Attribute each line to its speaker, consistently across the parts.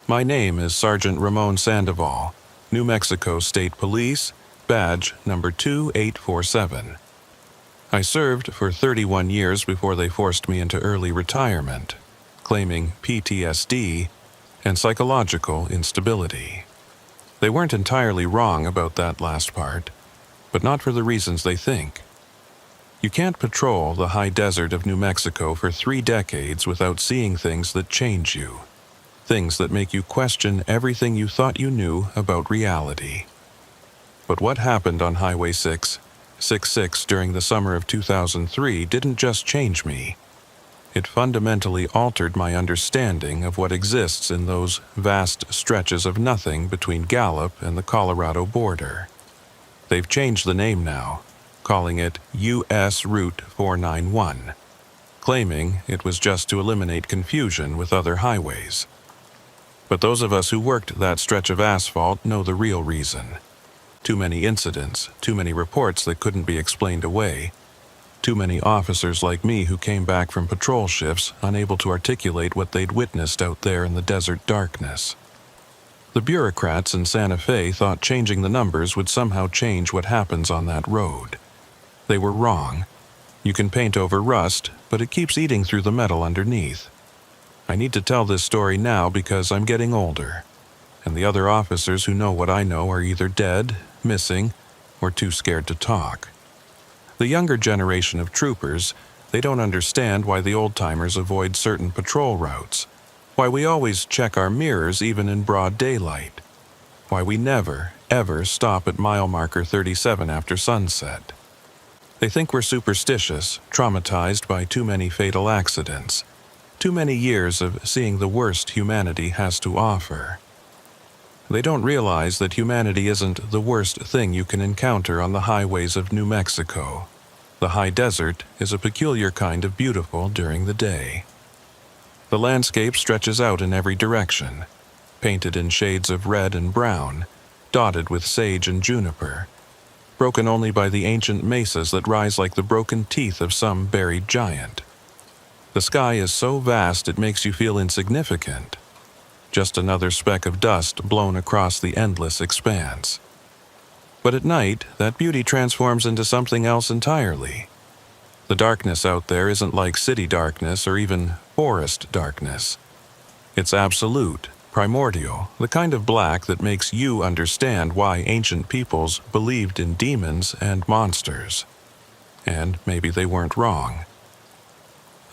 Speaker 1: My name is Sergeant Ramon Sandoval, New Mexico State Police, badge number 2847. I served for 31 years before they forced me into early retirement, claiming PTSD and psychological instability. They weren't entirely wrong about that last part, but not for the reasons they think. You can't patrol the high desert of New Mexico for 3 decades without seeing things that change you, things that make you question everything you thought you knew about reality. But what happened on Highway 666 during the summer of 2003 didn't just change me. It fundamentally altered my understanding of what exists in those vast stretches of nothing between Gallup and the Colorado border. They've changed the name now, calling it U.S. Route 491, claiming it was just to eliminate confusion with other highways. But those of us who worked that stretch of asphalt know the real reason. Too many incidents, too many reports that couldn't be explained away, too many officers like me who came back from patrol shifts unable to articulate what they'd witnessed out there in the desert darkness. The bureaucrats in Santa Fe thought changing the numbers would somehow change what happens on that road. They were wrong. You can paint over rust, but it keeps eating through the metal underneath. I need to tell this story now because I'm getting older, and the other officers who know what I know are either dead, missing, or too scared to talk. The younger generation of troopers, they don't understand why the old-timers avoid certain patrol routes, why we always check our mirrors even in broad daylight, why we never, ever stop at mile marker 37 after sunset. They think we're superstitious, traumatized by too many fatal accidents, too many years of seeing the worst humanity has to offer. They don't realize that humanity isn't the worst thing you can encounter on the highways of New Mexico. The high desert is a peculiar kind of beautiful during the day. The landscape stretches out in every direction, painted in shades of red and brown, dotted with sage and juniper, broken only by the ancient mesas that rise like the broken teeth of some buried giant. The sky is so vast it makes you feel insignificant, just another speck of dust blown across the endless expanse. But at night, that beauty transforms into something else entirely. The darkness out there isn't like city darkness or even forest darkness. It's absolute, primordial, the kind of black that makes you understand why ancient peoples believed in demons and monsters. And maybe they weren't wrong.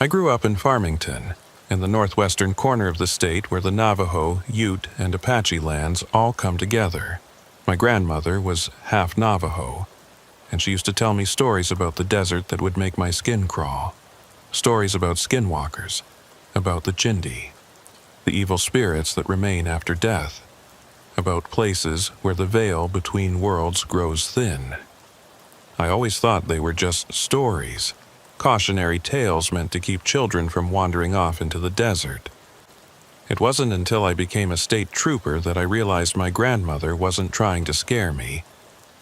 Speaker 1: I grew up in Farmington, in the northwestern corner of the state where the Navajo, Ute, and Apache lands all come together. My grandmother was half Navajo, and she used to tell me stories about the desert that would make my skin crawl. Stories about skinwalkers, about the Chindi, the evil spirits that remain after death, about places where the veil between worlds grows thin. I always thought they were just stories, cautionary tales meant to keep children from wandering off into the desert. It wasn't until I became a state trooper that I realized my grandmother wasn't trying to scare me.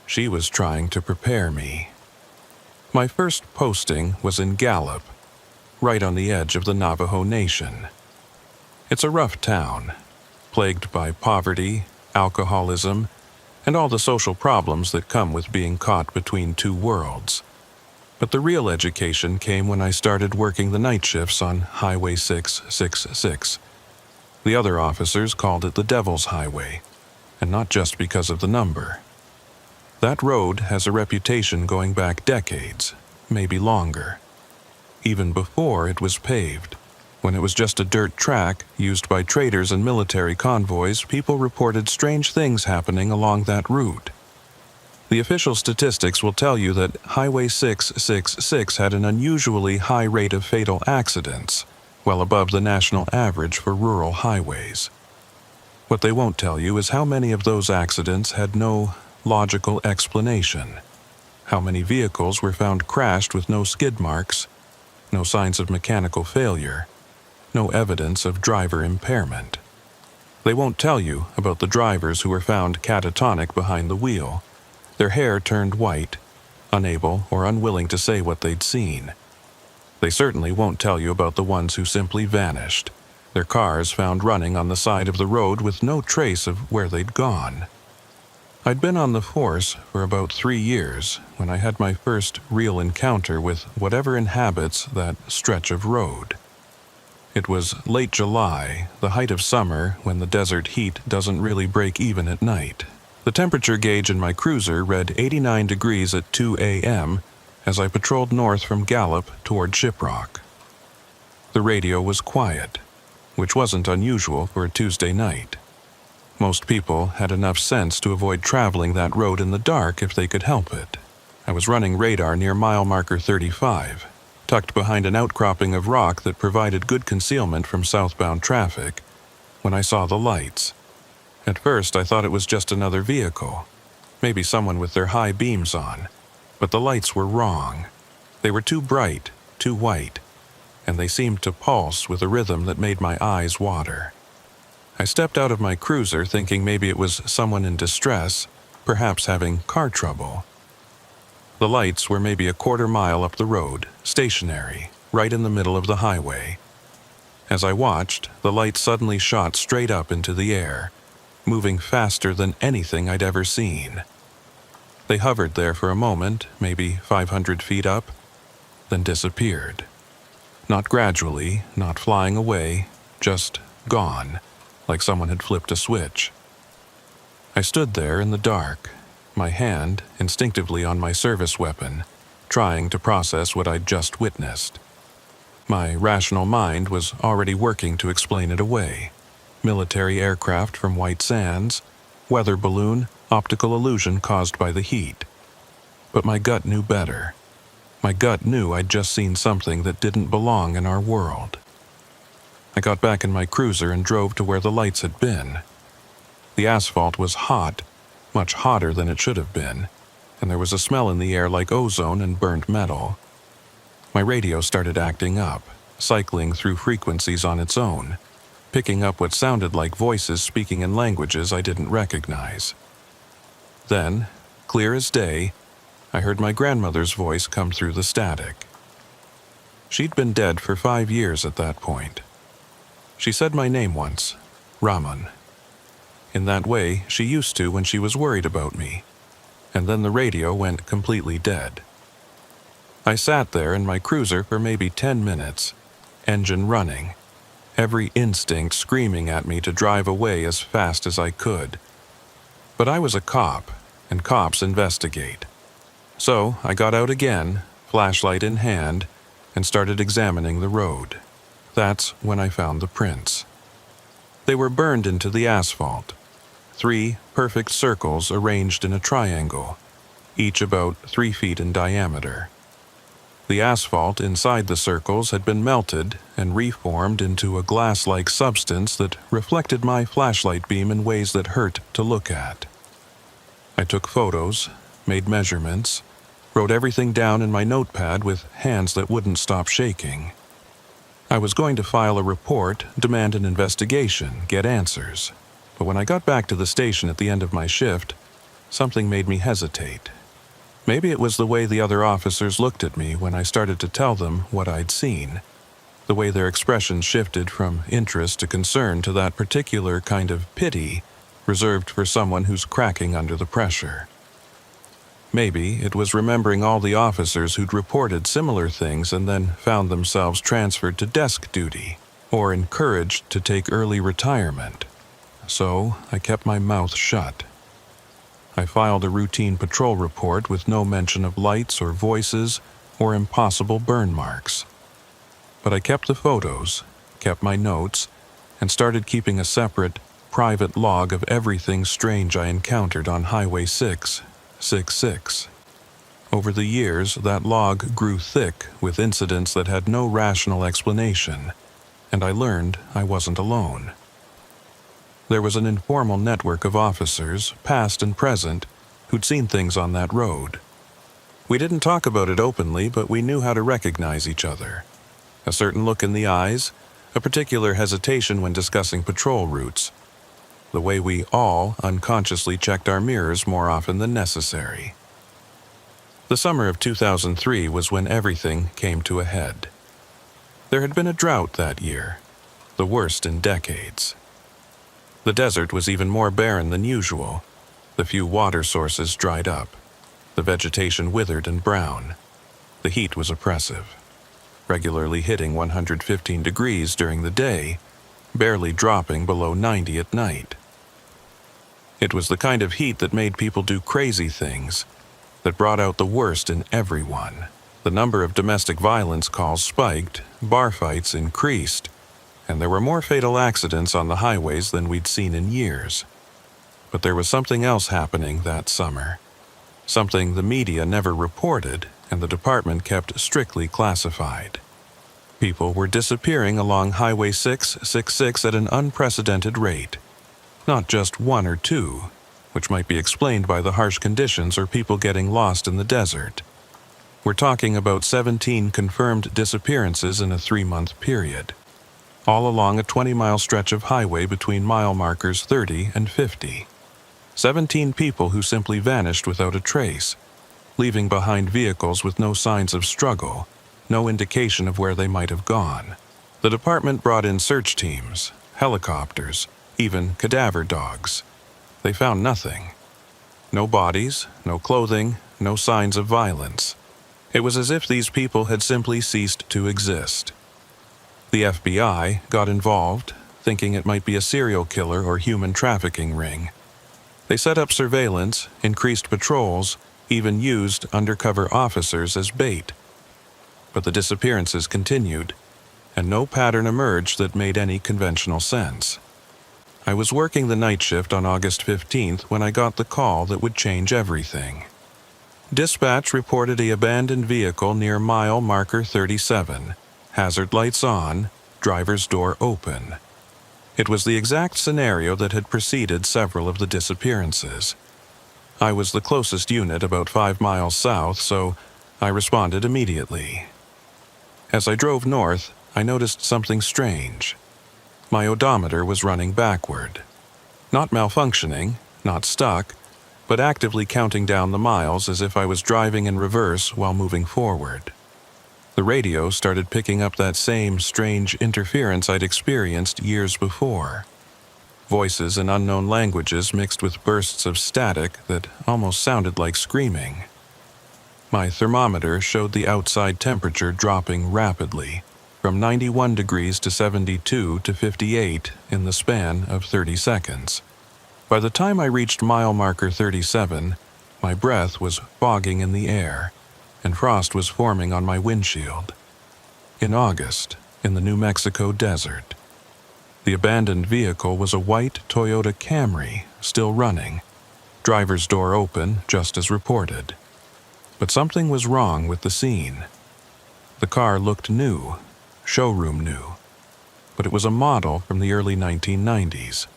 Speaker 1: She was trying to prepare me. My first posting was in Gallup, right on the edge of the Navajo Nation. It's a rough town, plagued by poverty, alcoholism, and all the social problems that come with being caught between two worlds. But the real education came when I started working the night shifts on Highway 666. The other officers called it the Devil's Highway, and not just because of the number. That road has a reputation going back decades, maybe longer. Even before it was paved, when it was just a dirt track used by traders and military convoys, people reported strange things happening along that route. The official statistics will tell you that Highway 666 had an unusually high rate of fatal accidents, well above the national average for rural highways. What they won't tell you is how many of those accidents had no logical explanation, how many vehicles were found crashed with no skid marks, no signs of mechanical failure, no evidence of driver impairment. They won't tell you about the drivers who were found catatonic behind the wheel, their hair turned white, unable or unwilling to say what they'd seen. They certainly won't tell you about the ones who simply vanished, their cars found running on the side of the road with no trace of where they'd gone. I'd been on the force for about 3 years when I had my first real encounter with whatever inhabits that stretch of road. It was late July, the height of summer when the desert heat doesn't really break even at night. The temperature gauge in my cruiser read 89 degrees at 2 a.m. as I patrolled north from Gallup toward Shiprock. The radio was quiet, which wasn't unusual for a Tuesday night. Most people had enough sense to avoid traveling that road in the dark if they could help it. I was running radar near mile marker 35, tucked behind an outcropping of rock that provided good concealment from southbound traffic, when I saw the lights. At first, I thought it was just another vehicle, maybe someone with their high beams on, but the lights were wrong. They were too bright, too white, and they seemed to pulse with a rhythm that made my eyes water. I stepped out of my cruiser thinking maybe it was someone in distress, perhaps having car trouble. The lights were maybe a quarter mile up the road, stationary, right in the middle of the highway. As I watched, the lights suddenly shot straight up into the air, moving faster than anything I'd ever seen. They hovered there for a moment, maybe 500 feet up, then disappeared. Not gradually, not flying away, just gone, like someone had flipped a switch. I stood there in the dark, my hand instinctively on my service weapon, trying to process what I'd just witnessed. My rational mind was already working to explain it away. Military aircraft from White Sands, weather balloon, optical illusion caused by the heat. But my gut knew better. My gut knew I'd just seen something that didn't belong in our world. I got back in my cruiser and drove to where the lights had been. The asphalt was hot, much hotter than it should have been, and there was a smell in the air like ozone and burnt metal. My radio started acting up, cycling through frequencies on its own, picking up what sounded like voices speaking in languages I didn't recognize. Then, clear as day, I heard my grandmother's voice come through the static. She'd been dead for 5 years at that point. She said my name once, Raman. In that way, she used to when she was worried about me, and then the radio went completely dead. I sat there in my cruiser for maybe 10 minutes, engine running, every instinct screaming at me to drive away as fast as I could. But I was a cop, and cops investigate. So I got out again, flashlight in hand, and started examining the road. That's when I found the prints. They were burned into the asphalt. 3 perfect circles arranged in a triangle, each about 3 feet in diameter. The asphalt inside the circles had been melted and reformed into a glass-like substance that reflected my flashlight beam in ways that hurt to look at. I took photos, made measurements, wrote everything down in my notepad with hands that wouldn't stop shaking. I was going to file a report, demand an investigation, get answers. But when I got back to the station at the end of my shift, something made me hesitate. Maybe it was the way the other officers looked at me when I started to tell them what I'd seen. The way their expressions shifted from interest to concern to that particular kind of pity reserved for someone who's cracking under the pressure. Maybe it was remembering all the officers who'd reported similar things and then found themselves transferred to desk duty or encouraged to take early retirement. So I kept my mouth shut. I filed a routine patrol report with no mention of lights or voices or impossible burn marks. But I kept the photos, kept my notes, and started keeping a separate, private log of everything strange I encountered on Highway 666. Over the years, that log grew thick with incidents that had no rational explanation, and I learned I wasn't alone. There was an informal network of officers, past and present, who'd seen things on that road. We didn't talk about it openly, but we knew how to recognize each other. A certain look in the eyes, a particular hesitation when discussing patrol routes. The way we all unconsciously checked our mirrors more often than necessary. The summer of 2003 was when everything came to a head. There had been a drought that year. the worst in decades. The desert was even more barren than usual. The few water sources dried up. The vegetation withered and brown. The heat was oppressive, regularly hitting 115 degrees during the day, barely dropping below 90 at night. It was the kind of heat that made people do crazy things, that brought out the worst in everyone. The number of domestic violence calls spiked, bar fights increased, and there were more fatal accidents on the highways than we'd seen in years. But there was something else happening that summer. Something the media never reported and the department kept strictly classified. People were disappearing along Highway 666 at an unprecedented rate. Not just one or two, which might be explained by the harsh conditions or people getting lost in the desert. We're talking about 17 confirmed disappearances in a 3-month period, all along a 20-mile stretch of highway between mile markers 30 and 50. 17 people who simply vanished without a trace, leaving behind vehicles with no signs of struggle, no indication of where they might have gone. The department brought in search teams, helicopters, even cadaver dogs. They found nothing. No bodies, no clothing, no signs of violence. It was as if these people had simply ceased to exist. The FBI got involved, thinking it might be a serial killer or human trafficking ring. They set up surveillance, increased patrols, even used undercover officers as bait. But the disappearances continued, and no pattern emerged that made any conventional sense. I was working the night shift on August 15th when I got the call that would change everything. Dispatch reported an abandoned vehicle near mile marker 37, hazard lights on, driver's door open. It was the exact scenario that had preceded several of the disappearances. I was the closest unit about 5 miles south, so I responded immediately. As I drove north, I noticed something strange. My odometer was running backward. Not malfunctioning, not stuck, but actively counting down the miles as if I was driving in reverse while moving forward. The radio started picking up that same strange interference I'd experienced years before. Voices in unknown languages mixed with bursts of static that almost sounded like screaming. My thermometer showed the outside temperature dropping rapidly, from 91 degrees to 72 to 58 in the span of 30 seconds. By the time I reached mile marker 37, my breath was fogging in the air, and frost was forming on my windshield. In August, in the New Mexico desert. The abandoned vehicle was a white Toyota Camry, still running, driver's door open just as reported. But something was wrong with the scene. The car looked new, showroom new, but it was a model from the early 1990s.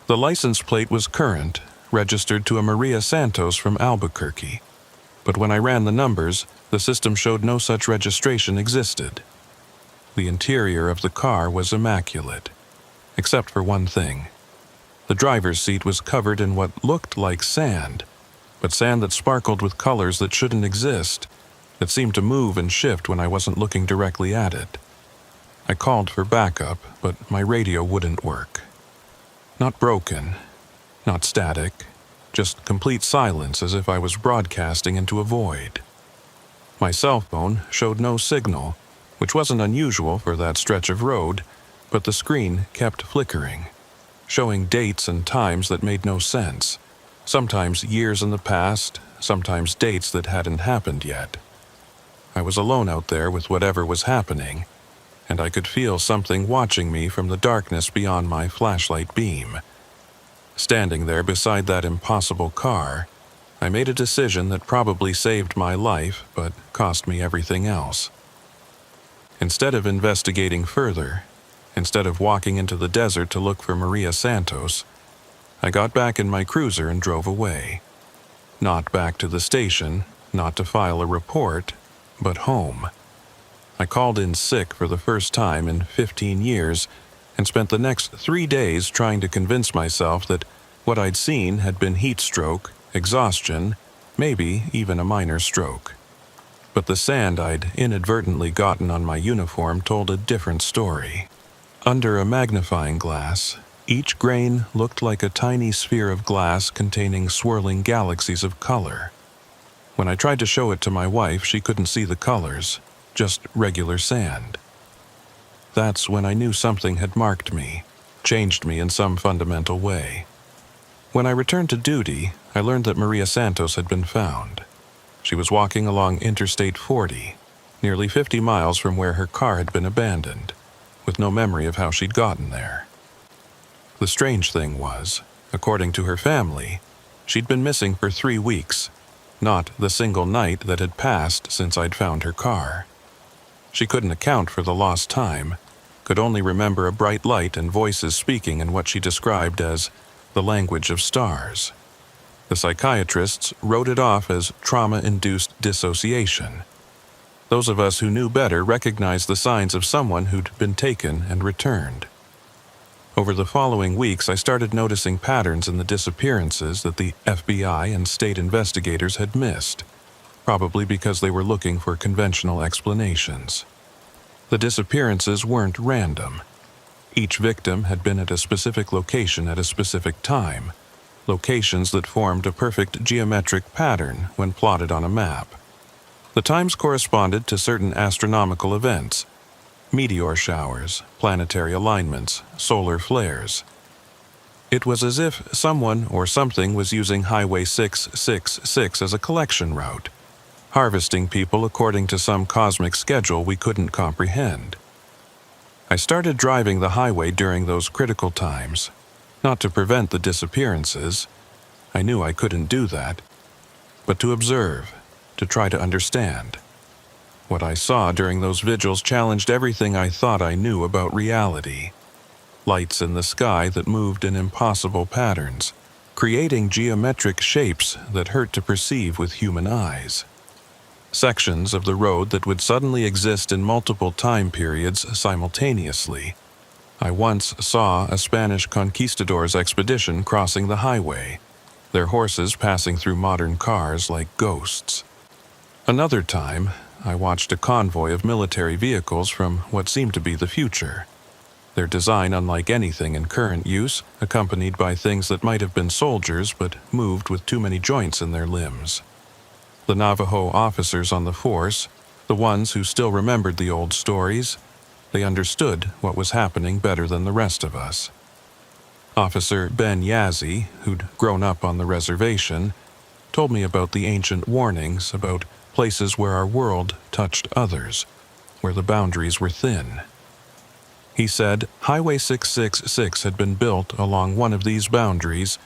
Speaker 1: The license plate was current, registered to a Maria Santos from Albuquerque, but when I ran the numbers, the system showed no such registration existed. The interior of the car was immaculate, except for one thing. The driver's seat was covered in what looked like sand, but sand that sparkled with colors that shouldn't exist, that seemed to move and shift when I wasn't looking directly at it. I called for backup, but my radio wouldn't work. Not broken, not static, just complete silence as if I was broadcasting into a void. My cell phone showed no signal, which wasn't unusual for that stretch of road, but the screen kept flickering, showing dates and times that made no sense, sometimes years in the past, sometimes dates that hadn't happened yet. I was alone out there with whatever was happening, and I could feel something watching me from the darkness beyond my flashlight beam. Standing there beside that impossible car, I made a decision that probably saved my life but cost me everything else. Instead of investigating further, instead of walking into the desert to look for Maria Santos, I got back in my cruiser and drove away. Not back to the station, not to file a report, but home. I called in sick for the first time in 15 years and spent the next 3 days trying to convince myself that what I'd seen had been heat stroke, exhaustion, maybe even a minor stroke. But the sand I'd inadvertently gotten on my uniform told a different story. Under a magnifying glass, each grain looked like a tiny sphere of glass containing swirling galaxies of color. When I tried to show it to my wife, she couldn't see the colors, just regular sand. That's when I knew something had marked me, changed me in some fundamental way. When I returned to duty, I learned that Maria Santos had been found. She was walking along Interstate 40, nearly 50 miles from where her car had been abandoned, with no memory of how she'd gotten there. The strange thing was, according to her family, she'd been missing for 3 weeks, not the single night that had passed since I'd found her car. She couldn't account for the lost time, could only remember a bright light and voices speaking in what she described as the language of stars. The psychiatrists wrote it off as trauma-induced dissociation. Those of us who knew better recognized the signs of someone who'd been taken and returned. Over the following weeks, I started noticing patterns in the disappearances that the FBI and state investigators had missed, probably because they were looking for conventional explanations. The disappearances weren't random. Each victim had been at a specific location at a specific time, locations that formed a perfect geometric pattern when plotted on a map. The times corresponded to certain astronomical events: meteor showers, planetary alignments, solar flares. It was as if someone or something was using Highway 666 as a collection route, harvesting people according to some cosmic schedule we couldn't comprehend. I started driving the highway during those critical times, not to prevent the disappearances. I knew I couldn't do that, but to observe, to try to understand. What I saw during those vigils challenged everything I thought I knew about reality. Lights in the sky that moved in impossible patterns, creating geometric shapes that hurt to perceive with human eyes. Sections of the road that would suddenly exist in multiple time periods simultaneously. I once saw a Spanish conquistadors' expedition crossing the highway, their horses passing through modern cars like ghosts. Another time, I watched a convoy of military vehicles from what seemed to be the future. Their design unlike anything in current use, accompanied by things that might have been soldiers but moved with too many joints in their limbs. The Navajo officers on the force, the ones who still remembered the old stories, they understood what was happening better than the rest of us. Officer Ben Yazzie, who'd grown up on the reservation, told me about the ancient warnings about places where our world touched others, where the boundaries were thin. He said Highway 666 had been built along one of these boundaries,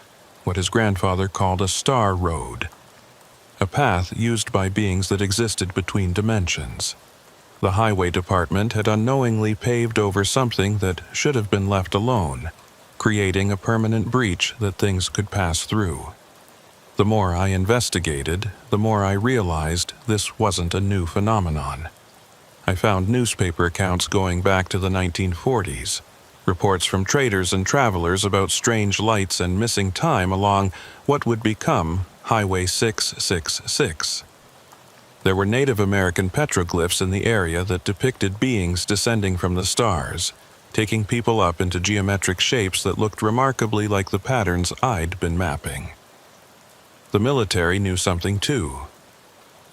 Speaker 1: what his grandfather called a star road, a path used by beings that existed between dimensions. The highway department had unknowingly paved over something that should have been left alone, creating a permanent breach that things could pass through. The more I investigated, the more I realized this wasn't a new phenomenon. I found newspaper accounts going back to the 1940s, reports from traders and travelers about strange lights and missing time along what would become Highway 666. There were Native American petroglyphs in the area that depicted beings descending from the stars, taking people up into geometric shapes that looked remarkably like the patterns I'd been mapping. The military knew something too.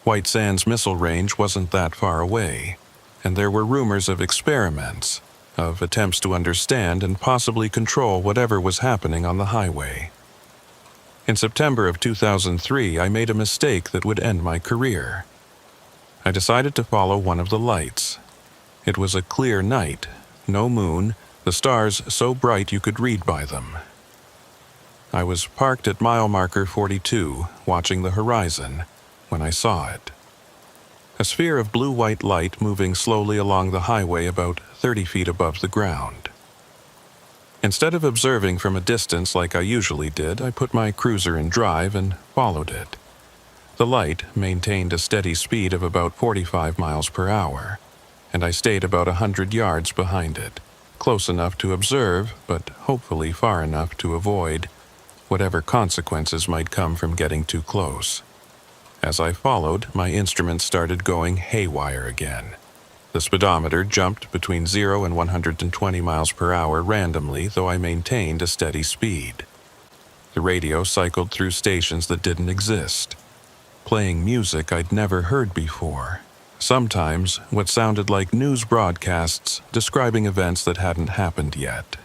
Speaker 1: White Sands missile range wasn't that far away, and there were rumors of experiments, of attempts to understand and possibly control whatever was happening on the highway. In September of 2003, I made a mistake that would end my career. I decided to follow one of the lights. It was a clear night, no moon, the stars so bright you could read by them. I was parked at mile marker 42, watching the horizon, when I saw it. A sphere of blue-white light moving slowly along the highway about 30 feet above the ground. Instead of observing from a distance like I usually did, I put my cruiser in drive and followed it. The light maintained a steady speed of about 45 miles per hour, and I stayed about 100 yards behind it, close enough to observe, but hopefully far enough to avoid whatever consequences might come from getting too close. As I followed, my instruments started going haywire again. The speedometer jumped between 0 and 120 miles per hour randomly, though I maintained a steady speed. The radio cycled through stations that didn't exist, playing music I'd never heard before. Sometimes what sounded like news broadcasts describing events that hadn't happened yet.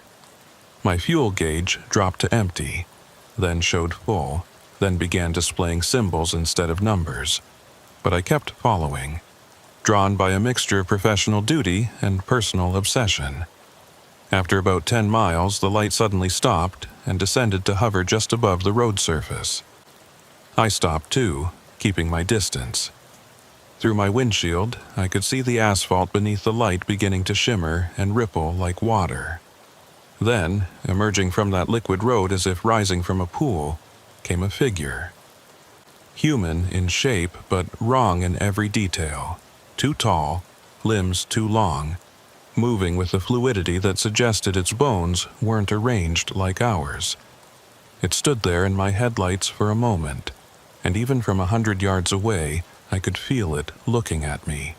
Speaker 1: My fuel gauge dropped to empty, then showed full, then began displaying symbols instead of numbers. But I kept following, drawn by a mixture of professional duty and personal obsession. After about 10 miles, the light suddenly stopped and descended to hover just above the road surface. I stopped too, keeping my distance. Through my windshield, I could see the asphalt beneath the light beginning to shimmer and ripple like water. Then, emerging from that liquid road as if rising from a pool, came a figure. Human in shape, but wrong in every detail. Too tall, limbs too long, moving with a fluidity that suggested its bones weren't arranged like ours. It stood there in my headlights for a moment, and even from 100 yards away, I could feel it looking at me,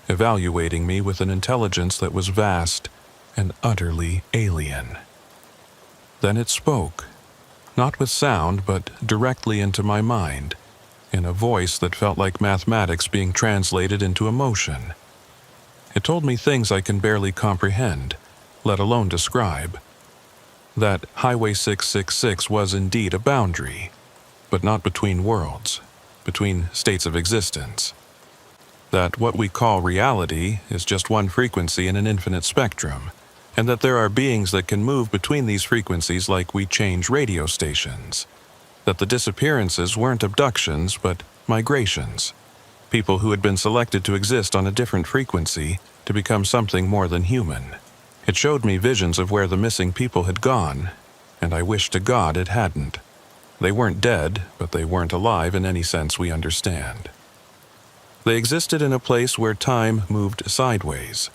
Speaker 1: evaluating me with an intelligence that was vast and utterly alien. Then it spoke, not with sound, but directly into my mind, in a voice that felt like mathematics being translated into emotion. It told me things I can barely comprehend, let alone describe. That Highway 666 was indeed a boundary, but not between worlds, between states of existence. That what we call reality is just one frequency in an infinite spectrum, and that there are beings that can move between these frequencies like we change radio stations. That the disappearances weren't abductions, but migrations. People who had been selected to exist on a different frequency to become something more than human. It showed me visions of where the missing people had gone, and I wish to God it hadn't. They weren't dead, but they weren't alive in any sense we understand. They existed in a place where time moved sideways,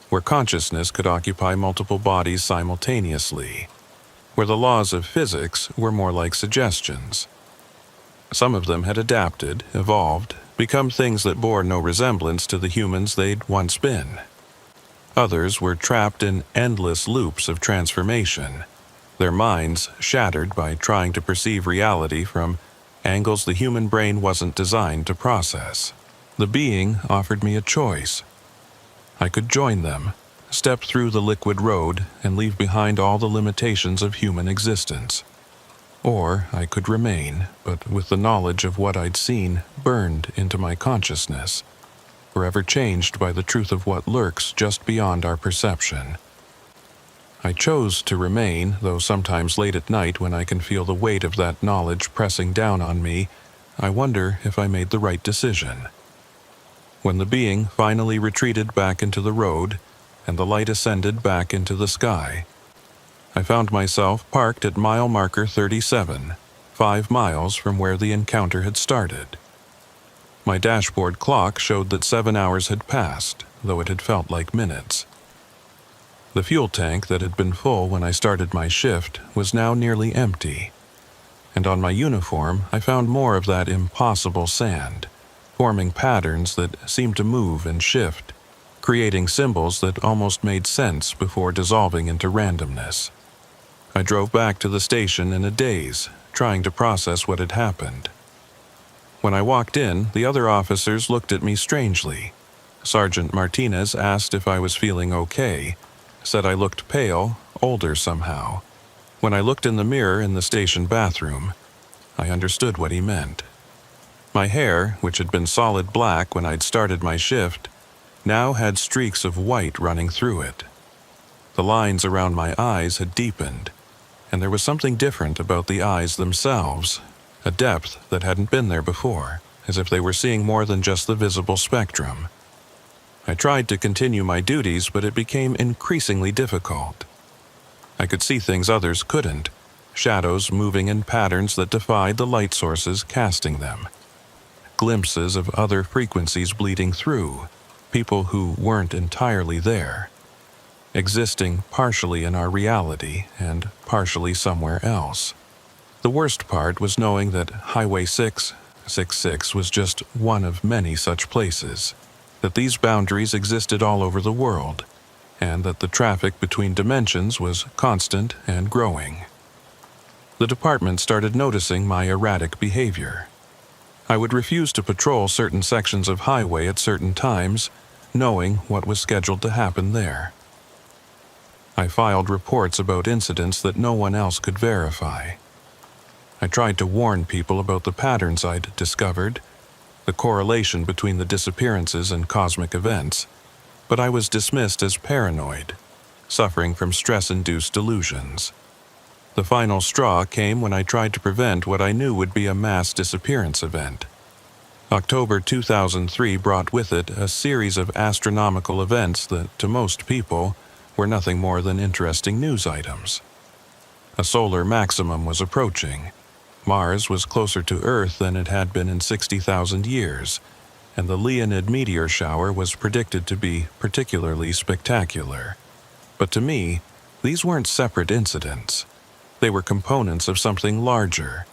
Speaker 1: where consciousness could occupy multiple bodies simultaneously, where the laws of physics were more like suggestions. Some of them had adapted, evolved, become things that bore no resemblance to the humans they'd once been. Others were trapped in endless loops of transformation, their minds shattered by trying to perceive reality from angles the human brain wasn't designed to process. The being offered me a choice. I could join them, step through the liquid road, and leave behind all the limitations of human existence. Or I could remain, but with the knowledge of what I'd seen burned into my consciousness, forever changed by the truth of what lurks just beyond our perception. I chose to remain, though sometimes late at night when I can feel the weight of that knowledge pressing down on me, I wonder if I made the right decision. When the being finally retreated back into the road, and the light ascended back into the sky, I found myself parked at mile marker 37, 5 miles from where the encounter had started. My dashboard clock showed that 7 hours had passed, though it had felt like minutes. The fuel tank that had been full when I started my shift was now nearly empty, and on my uniform I found more of that impossible sand, forming patterns that seemed to move and shift, creating symbols that almost made sense before dissolving into randomness. I drove back to the station in a daze, trying to process what had happened. When I walked in, the other officers looked at me strangely. Sergeant Martinez asked if I was feeling okay, said I looked pale, older somehow. When I looked in the mirror in the station bathroom, I understood what he meant. My hair, which had been solid black when I'd started my shift, now had streaks of white running through it. The lines around my eyes had deepened, and there was something different about the eyes themselves, a depth that hadn't been there before, as if they were seeing more than just the visible spectrum. I tried to continue my duties, but it became increasingly difficult. I could see things others couldn't, shadows moving in patterns that defied the light sources casting them. Glimpses of other frequencies bleeding through, people who weren't entirely there, existing partially in our reality and partially somewhere else. The worst part was knowing that Highway 666 was just one of many such places. that these boundaries existed all over the world, and that the traffic between dimensions was constant and growing. The department started noticing my erratic behavior. I would refuse to patrol certain sections of highway at certain times, knowing what was scheduled to happen there. I filed reports about incidents that no one else could verify. I tried to warn people about the patterns I'd discovered, the correlation between the disappearances and cosmic events, but I was dismissed as paranoid, suffering from stress-induced delusions. The final straw came when I tried to prevent what I knew would be a mass disappearance event. October 2003 brought with it a series of astronomical events that, to most people, were nothing more than interesting news items. A solar maximum was approaching. Mars was closer to Earth than it had been in 60,000 years, and the Leonid meteor shower was predicted to be particularly spectacular. But to me, these weren't separate incidents. They were components of something larger,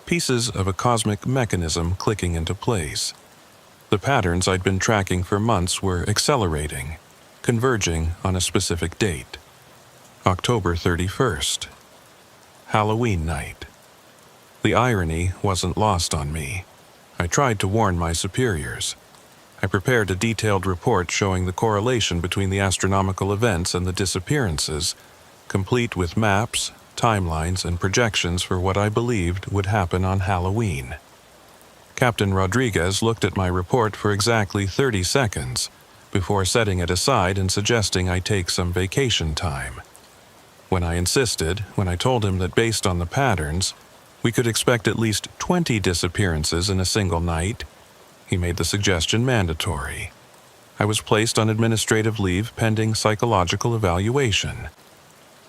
Speaker 1: pieces of a cosmic mechanism clicking into place. The patterns I'd been tracking for months were accelerating, converging on a specific date. October 31st. Halloween night. The irony wasn't lost on me. I tried to warn my superiors. I prepared a detailed report showing the correlation between the astronomical events and the disappearances, complete with maps, timelines, and projections for what I believed would happen on Halloween. Captain Rodriguez looked at my report for exactly 30 seconds before setting it aside and suggesting I take some vacation time. When I insisted, when I told him that based on the patterns, we could expect at least 20 disappearances in a single night, he made the suggestion mandatory. I was placed on administrative leave pending psychological evaluation.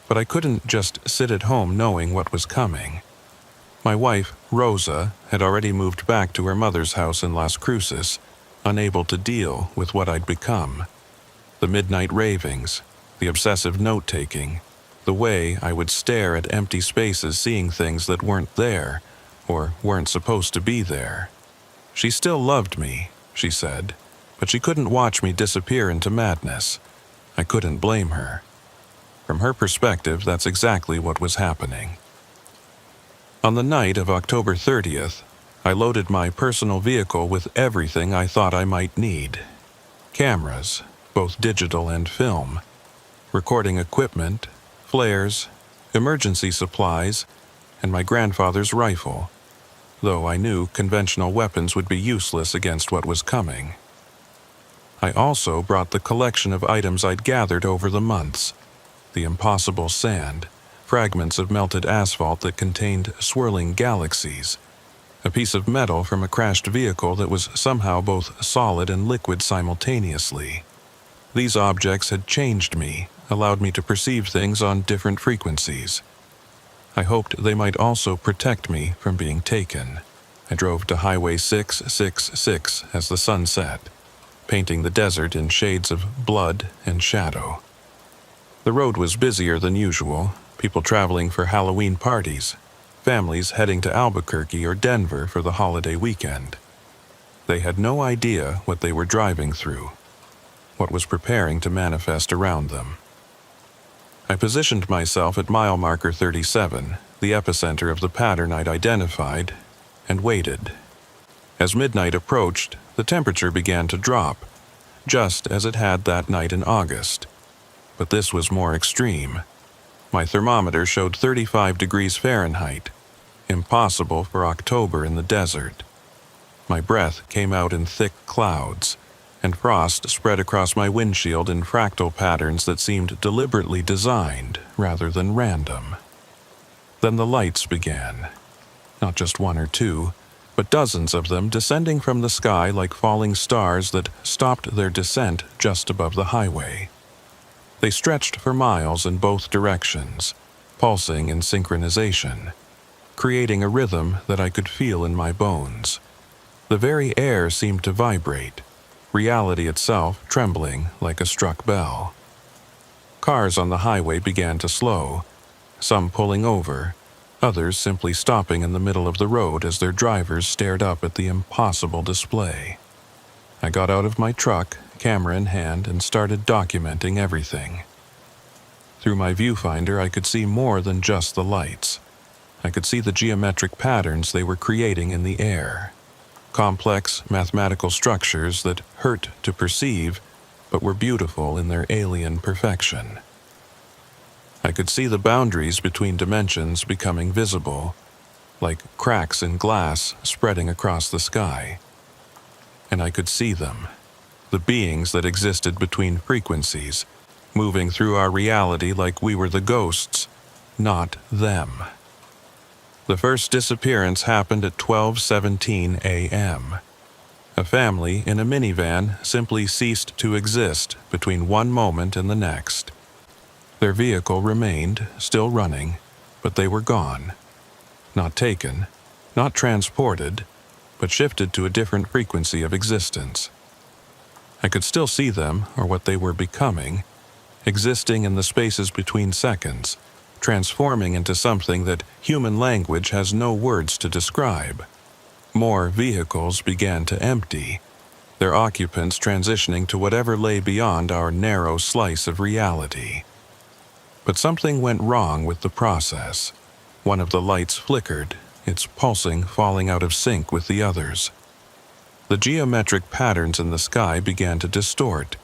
Speaker 1: But I couldn't just sit at home knowing what was coming. My wife, Rosa, had already moved back to her mother's house in Las Cruces, unable to deal with what I'd become. The midnight ravings, the obsessive note-taking, the way I would stare at empty spaces seeing things that weren't there, or weren't supposed to be there. She still loved me, she said, but she couldn't watch me disappear into madness. I couldn't blame her. From her perspective, that's exactly what was happening. On the night of October 30th, I loaded my personal vehicle with everything I thought I might need. Cameras, both digital and film, recording equipment, flares, emergency supplies, and my grandfather's rifle, though I knew conventional weapons would be useless against what was coming. I also brought the collection of items I'd gathered over the months, the impossible sand, fragments of melted asphalt that contained swirling galaxies, a piece of metal from a crashed vehicle that was somehow both solid and liquid simultaneously. These objects had changed me, allowed me to perceive things on different frequencies. I hoped they might also protect me from being taken. I drove to Highway 666 as the sun set, painting the desert in shades of blood and shadow. The road was busier than usual, people traveling for Halloween parties, families heading to Albuquerque or Denver for the holiday weekend. They had no idea what they were driving through, what was preparing to manifest around them. I positioned myself at mile marker 37, the epicenter of the pattern I'd identified, and waited. As midnight approached, the temperature began to drop, just as it had that night in August. But this was more extreme. My thermometer showed 35 degrees Fahrenheit, impossible for October in the desert. My breath came out in thick clouds, and frost spread across my windshield in fractal patterns that seemed deliberately designed rather than random. Then the lights began. Not just one or two, but dozens of them descending from the sky like falling stars that stopped their descent just above the highway. They stretched for miles in both directions, pulsing in synchronization, creating a rhythm that I could feel in my bones. The very air seemed to vibrate, reality itself trembling like a struck bell. Cars on the highway began to slow, some pulling over, others simply stopping in the middle of the road as their drivers stared up at the impossible display. I got out of my truck, camera in hand, and started documenting everything. Through my viewfinder, I could see more than just the lights. I could see the geometric patterns they were creating in the air. Complex mathematical structures that hurt to perceive, but were beautiful in their alien perfection. I could see the boundaries between dimensions becoming visible, like cracks in glass spreading across the sky. And I could see them, the beings that existed between frequencies, moving through our reality like we were the ghosts, not them. The first disappearance happened at 12:17 a.m. A family in a minivan simply ceased to exist between one moment and the next. Their vehicle remained, still running, but they were gone. Not taken, not transported, but shifted to a different frequency of existence. I could still see them, or what they were becoming, existing in the spaces between seconds, transforming into something that human language has no words to describe. More vehicles began to empty, their occupants transitioning to whatever lay beyond our narrow slice of reality. But something went wrong with the process. One of the lights flickered, its pulsing falling out of sync with the others. The geometric patterns in the sky began to distort,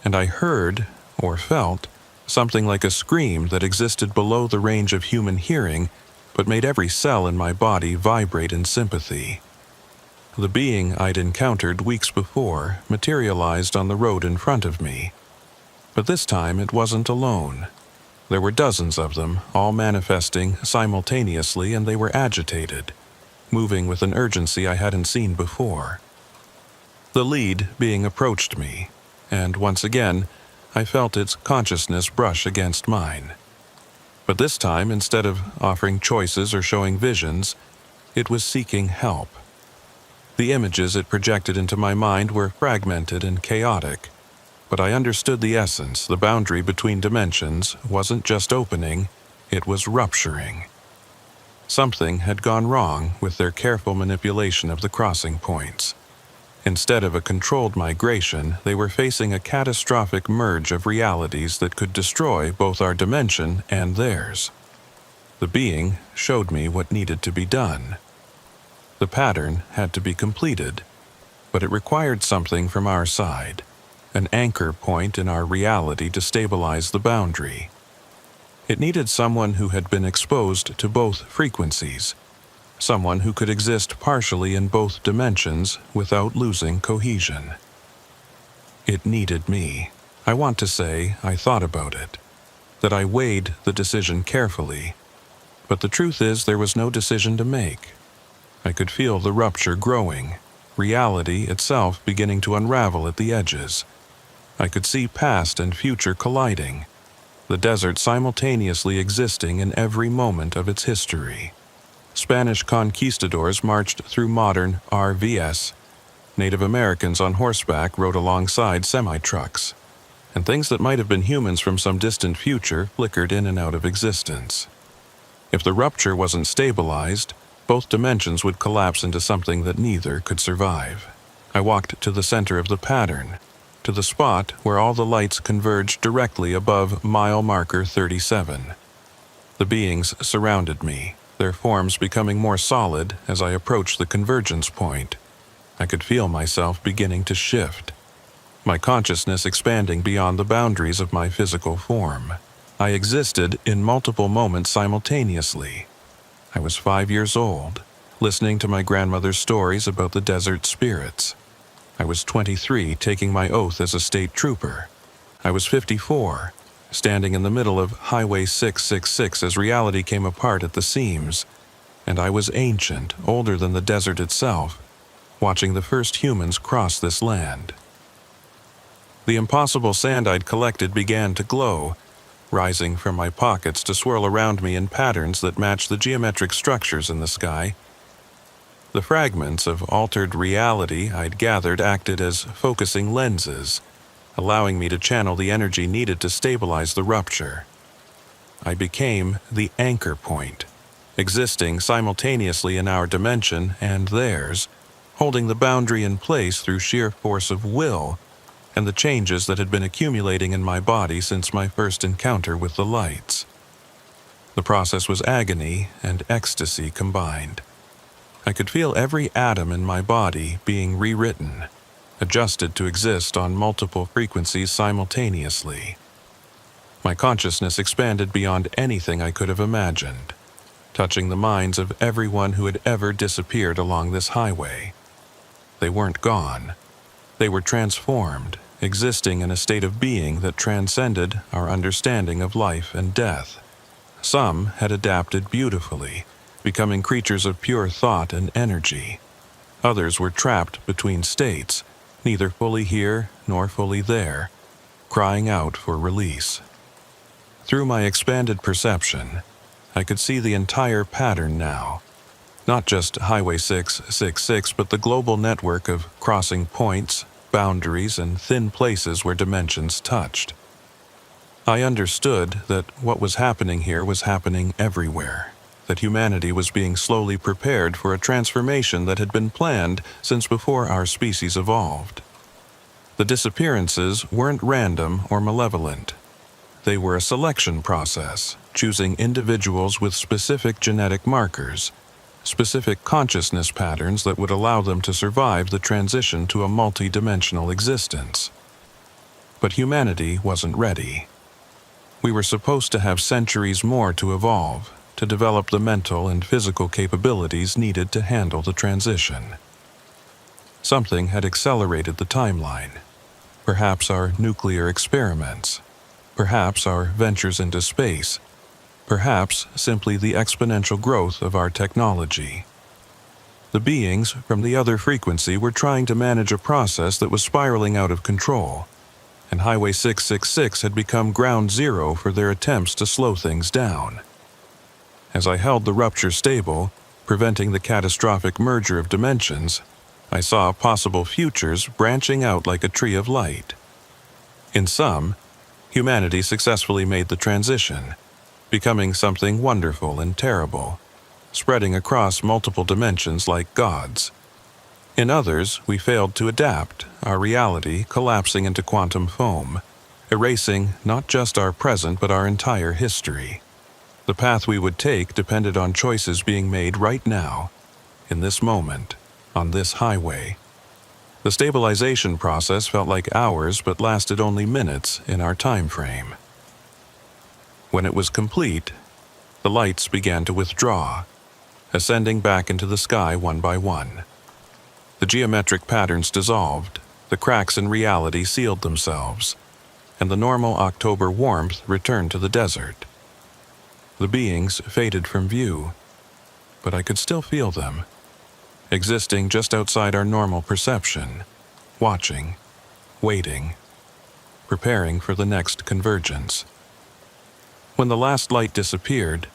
Speaker 1: and I heard, or felt, something like a scream that existed below the range of human hearing, but made every cell in my body vibrate in sympathy. The being I'd encountered weeks before materialized on the road in front of me. But this time it wasn't alone. There were dozens of them, all manifesting simultaneously, and they were agitated, moving with an urgency I hadn't seen before. The lead being approached me, and once again, I felt its consciousness brush against mine. But this time, instead of offering choices or showing visions, it was seeking help. The images it projected into my mind were fragmented and chaotic, but I understood the essence. The boundary between dimensions wasn't just opening, it was rupturing. Something had gone wrong with their careful manipulation of the crossing points. Instead of a controlled migration, they were facing a catastrophic merge of realities that could destroy both our dimension and theirs. The being showed me what needed to be done. The pattern had to be completed, but it required something from our side, an anchor point in our reality to stabilize the boundary. It needed someone who had been exposed to both frequencies, someone who could exist partially in both dimensions without losing cohesion. It needed me. I want to say I thought about it, that I weighed the decision carefully, but the truth is there was no decision to make. I could feel the rupture growing, reality itself beginning to unravel at the edges. I could see past and future colliding, the desert simultaneously existing in every moment of its history. Spanish conquistadors marched through modern RVs. Native Americans on horseback rode alongside semi-trucks, and things that might have been humans from some distant future flickered in and out of existence. If the rupture wasn't stabilized, both dimensions would collapse into something that neither could survive. I walked to the center of the pattern, to the spot where all the lights converged directly above mile marker 37. The beings surrounded me, their forms becoming more solid as I approached the convergence point. I could feel myself beginning to shift, my consciousness expanding beyond the boundaries of my physical form. I existed in multiple moments simultaneously. I was 5 years old, listening to my grandmother's stories about the desert spirits. I was 23, taking my oath as a state trooper. I was 54, standing in the middle of Highway 666 as reality came apart at the seams. And I was ancient, older than the desert itself, watching the first humans cross this land. The impossible sand I'd collected began to glow, rising from my pockets to swirl around me in patterns that matched the geometric structures in the sky. The fragments of altered reality I'd gathered acted as focusing lenses, allowing me to channel the energy needed to stabilize the rupture. I became the anchor point, existing simultaneously in our dimension and theirs, holding the boundary in place through sheer force of will and the changes that had been accumulating in my body since my first encounter with the lights. The process was agony and ecstasy combined. I could feel every atom in my body being rewritten, adjusted to exist on multiple frequencies simultaneously. My consciousness expanded beyond anything I could have imagined, touching the minds of everyone who had ever disappeared along this highway. They weren't gone. They were transformed, existing in a state of being that transcended our understanding of life and death. Some had adapted beautifully, becoming creatures of pure thought and energy. Others were trapped between states, neither fully here nor fully there, crying out for release. Through my expanded perception, I could see the entire pattern now. Not just Highway 666, but the global network of crossing points, boundaries, and thin places where dimensions touched. I understood that what was happening here was happening everywhere, that humanity was being slowly prepared for a transformation that had been planned since before our species evolved. The disappearances weren't random or malevolent. They were a selection process, choosing individuals with specific genetic markers, specific consciousness patterns that would allow them to survive the transition to a multi-dimensional existence. But humanity wasn't ready. We were supposed to have centuries more to evolve, to develop the mental and physical capabilities needed to handle the transition. Something had accelerated the timeline. Perhaps our nuclear experiments. Perhaps our ventures into space. Perhaps simply the exponential growth of our technology. The beings from the other frequency were trying to manage a process that was spiraling out of control, and Highway 666 had become ground zero for their attempts to slow things down. As I held the rupture stable, preventing the catastrophic merger of dimensions, I saw possible futures branching out like a tree of light. In some, humanity successfully made the transition, becoming something wonderful and terrible, spreading across multiple dimensions like gods. In others, we failed to adapt, our reality collapsing into quantum foam, erasing not just our present but our entire history. The path we would take depended on choices being made right now, in this moment, on this highway. The stabilization process felt like hours but lasted only minutes in our time frame. When it was complete, the lights began to withdraw, ascending back into the sky one by one. The geometric patterns dissolved, the cracks in reality sealed themselves, and the normal October warmth returned to the desert. The beings faded from view, but I could still feel them, existing just outside our normal perception, watching, waiting, preparing for the next convergence. When the last light disappeared,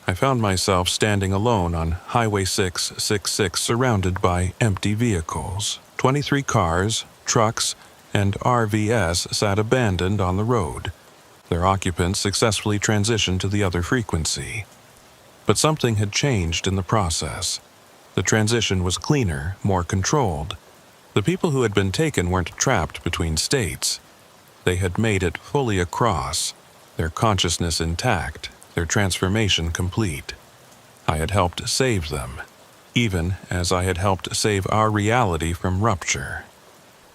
Speaker 1: I found myself standing alone on Highway 666 surrounded by empty vehicles. 23 cars, trucks, and RVs sat abandoned on the road. Their occupants successfully transitioned to the other frequency. But something had changed in the process. The transition was cleaner, more controlled. The people who had been taken weren't trapped between states. They had made it fully across, their consciousness intact, their transformation complete. I had helped save them, even as I had helped save our reality from rupture.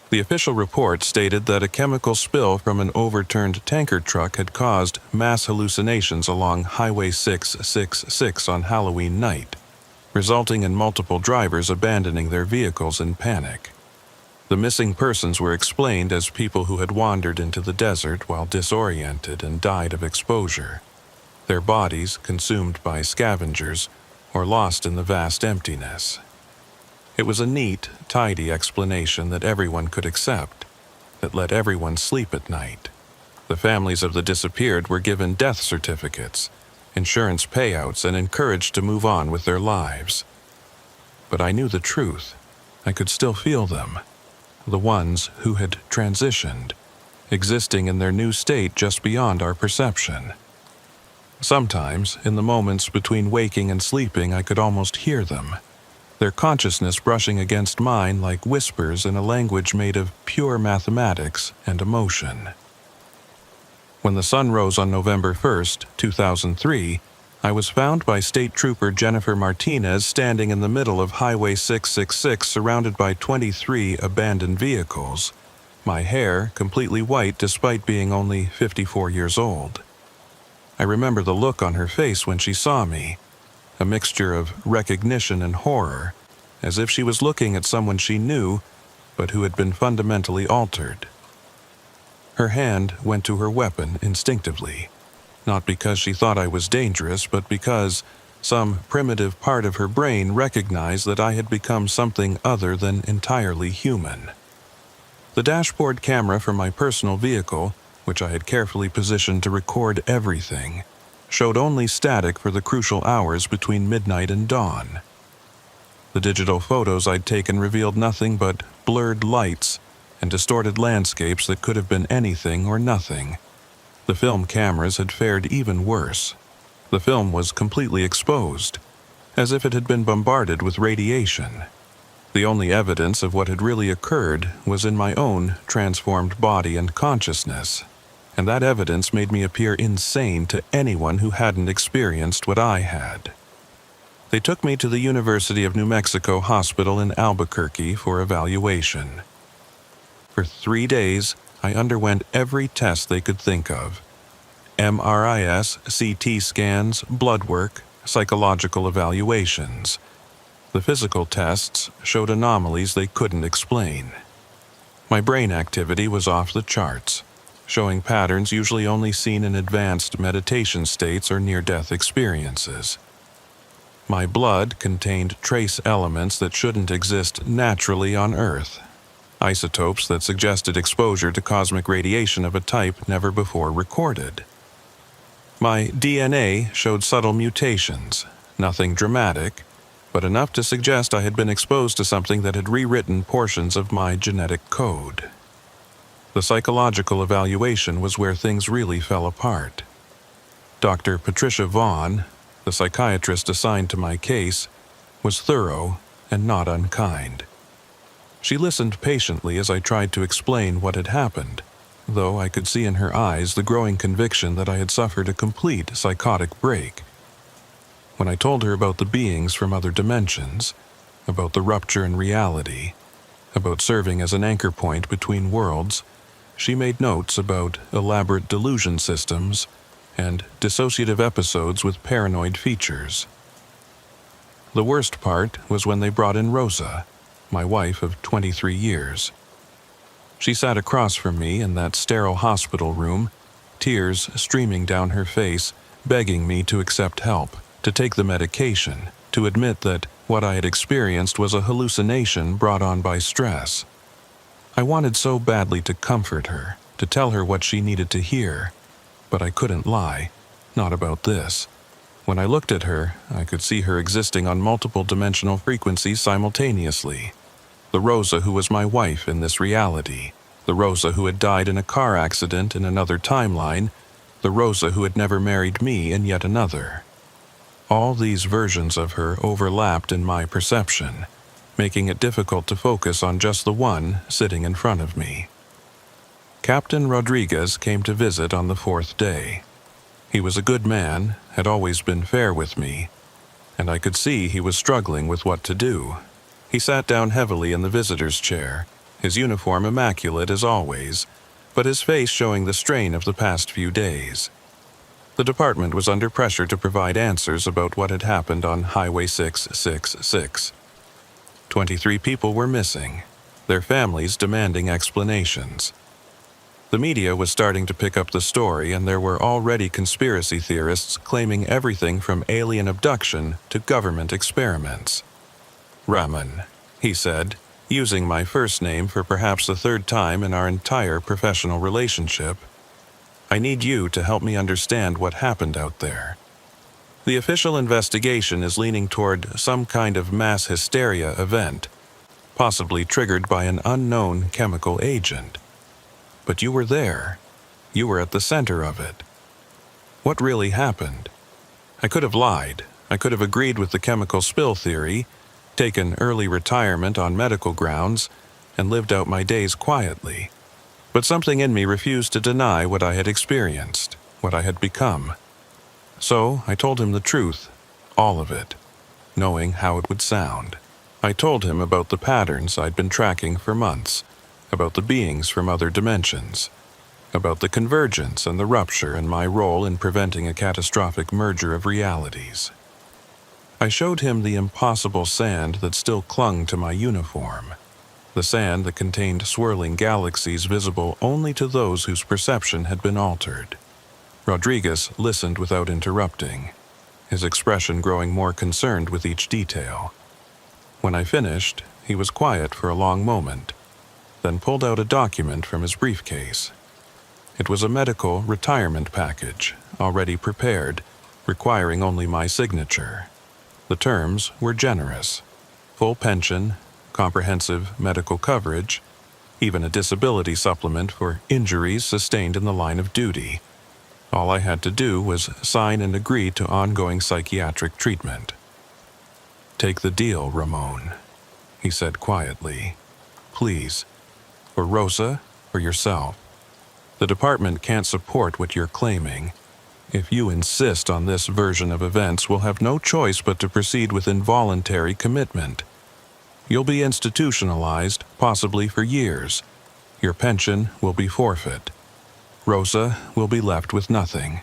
Speaker 1: The official report stated that a chemical spill from an overturned tanker truck had caused mass hallucinations along Highway 666 on Halloween night, resulting in multiple drivers abandoning their vehicles in panic. The missing persons were explained as people who had wandered into the desert while disoriented and died of exposure, their bodies consumed by scavengers or lost in the vast emptiness. It was a neat, tidy explanation that everyone could accept, that let everyone sleep at night. The families of the disappeared were given death certificates, insurance payouts, and encouraged to move on with their lives. But I knew the truth. I could still feel them. The ones who had transitioned, existing in their new state just beyond our perception. Sometimes, in the moments between waking and sleeping, I could almost hear them. their consciousness brushing against mine like whispers in a language made of pure mathematics and emotion. When the sun rose on November 1st, 2003, I was found by State Trooper Jennifer Martinez standing in the middle of Highway 666 surrounded by 23 abandoned vehicles, my hair completely white despite being only 54 years old. I remember the look on her face when she saw me, a mixture of recognition and horror, as if she was looking at someone she knew, but who had been fundamentally altered. Her hand went to her weapon instinctively, not because she thought I was dangerous, but because some primitive part of her brain recognized that I had become something other than entirely human. The dashboard camera from my personal vehicle, which I had carefully positioned to record everything, showed only static for the crucial hours between midnight and dawn. The digital photos I'd taken revealed nothing but blurred lights and distorted landscapes that could have been anything or nothing. The film cameras had fared even worse. The film was completely exposed, as if it had been bombarded with radiation. The only evidence of what had really occurred was in my own transformed body and consciousness, and that evidence made me appear insane to anyone who hadn't experienced what I had. They took me to the University of New Mexico Hospital in Albuquerque for evaluation. For 3 days, I underwent every test they could think of: MRIs, CT scans, blood work, psychological evaluations. The physical tests showed anomalies they couldn't explain. My brain activity was off the charts, showing patterns usually only seen in advanced meditation states or near-death experiences. My blood contained trace elements that shouldn't exist naturally on Earth, isotopes that suggested exposure to cosmic radiation of a type never before recorded. My DNA showed subtle mutations, nothing dramatic, but enough to suggest I had been exposed to something that had rewritten portions of my genetic code. The psychological evaluation was where things really fell apart. Dr. Patricia Vaughn, the psychiatrist assigned to my case, was thorough and not unkind. She listened patiently as I tried to explain what had happened, though I could see in her eyes the growing conviction that I had suffered a complete psychotic break. When I told her about the beings from other dimensions, about the rupture in reality, about serving as an anchor point between worlds, she made notes about elaborate delusion systems and dissociative episodes with paranoid features. The worst part was when they brought in Rosa, my wife of 23 years. She sat across from me in that sterile hospital room, tears streaming down her face, begging me to accept help, to take the medication, to admit that what I had experienced was a hallucination brought on by stress. I wanted so badly to comfort her, to tell her what she needed to hear, but I couldn't lie, not about this. When I looked at her, I could see her existing on multiple dimensional frequencies simultaneously. The Rosa who was my wife in this reality, the Rosa who had died in a car accident in another timeline, the Rosa who had never married me in yet another. All these versions of her overlapped in my perception, making it difficult to focus on just the one sitting in front of me. Captain Rodriguez came to visit on the 4th day. He was a good man, had always been fair with me, and I could see he was struggling with what to do. He sat down heavily in the visitor's chair, his uniform immaculate as always, but his face showing the strain of the past few days. The department was under pressure to provide answers about what had happened on Highway 666. 23 people were missing, their families demanding explanations. The media was starting to pick up the story, and there were already conspiracy theorists claiming everything from alien abduction to government experiments. "Raman," he said, using my first name for perhaps the 3rd time in our entire professional relationship, "I need you to help me understand what happened out there. The official investigation is leaning toward some kind of mass hysteria event, possibly triggered by an unknown chemical agent. But you were there. You were at the center of it. What really happened? I could have lied. I could have agreed with the chemical spill theory, taken early retirement on medical grounds, and lived out my days quietly. But something in me refused to deny what I had experienced, what I had become. So I told him the truth, all of it, knowing how it would sound. I told him about the patterns I'd been tracking for months, about the beings from other dimensions, about the convergence and the rupture and my role in preventing a catastrophic merger of realities. I showed him the impossible sand that still clung to my uniform, the sand that contained swirling galaxies visible only to those whose perception had been altered. Rodriguez listened without interrupting, his expression growing more concerned with each detail. When I finished, he was quiet for a long moment, then pulled out a document from his briefcase. It was a medical retirement package, already prepared, requiring only my signature. The terms were generous: full pension, comprehensive medical coverage, even a disability supplement for injuries sustained in the line of duty. All I had to do was sign and agree to ongoing psychiatric treatment. "Take the deal, Ramon," he said quietly. "Please, for Rosa, for yourself. The department can't support what you're claiming. If you insist on this version of events, we'll have no choice but to proceed with involuntary commitment. You'll be institutionalized, possibly for years. Your pension will be forfeit. Rosa will be left with nothing.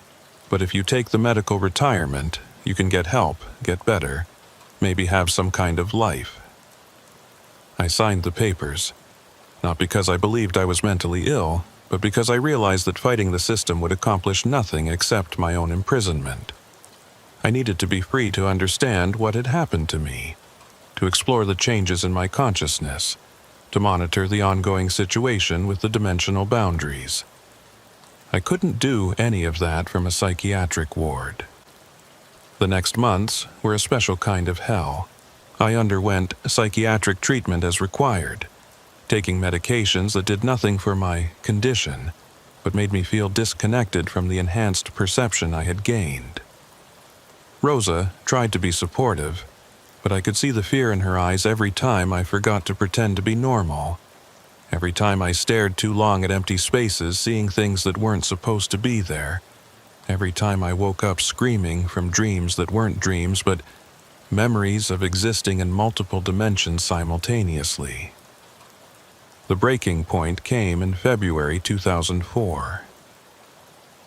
Speaker 1: But if you take the medical retirement, you can get help, get better, maybe have some kind of life." I signed the papers, not because I believed I was mentally ill, but because I realized that fighting the system would accomplish nothing except my own imprisonment. I needed to be free to understand what had happened to me, to explore the changes in my consciousness, to monitor the ongoing situation with the dimensional boundaries. I couldn't do any of that from a psychiatric ward. The next months were a special kind of hell. I underwent psychiatric treatment as required, taking medications that did nothing for my condition, but made me feel disconnected from the enhanced perception I had gained. Rosa tried to be supportive, but I could see the fear in her eyes every time I forgot to pretend to be normal. Every time I stared too long at empty spaces, seeing things that weren't supposed to be there. Every time I woke up screaming from dreams that weren't dreams, but memories of existing in multiple dimensions simultaneously. The breaking point came in February 2004.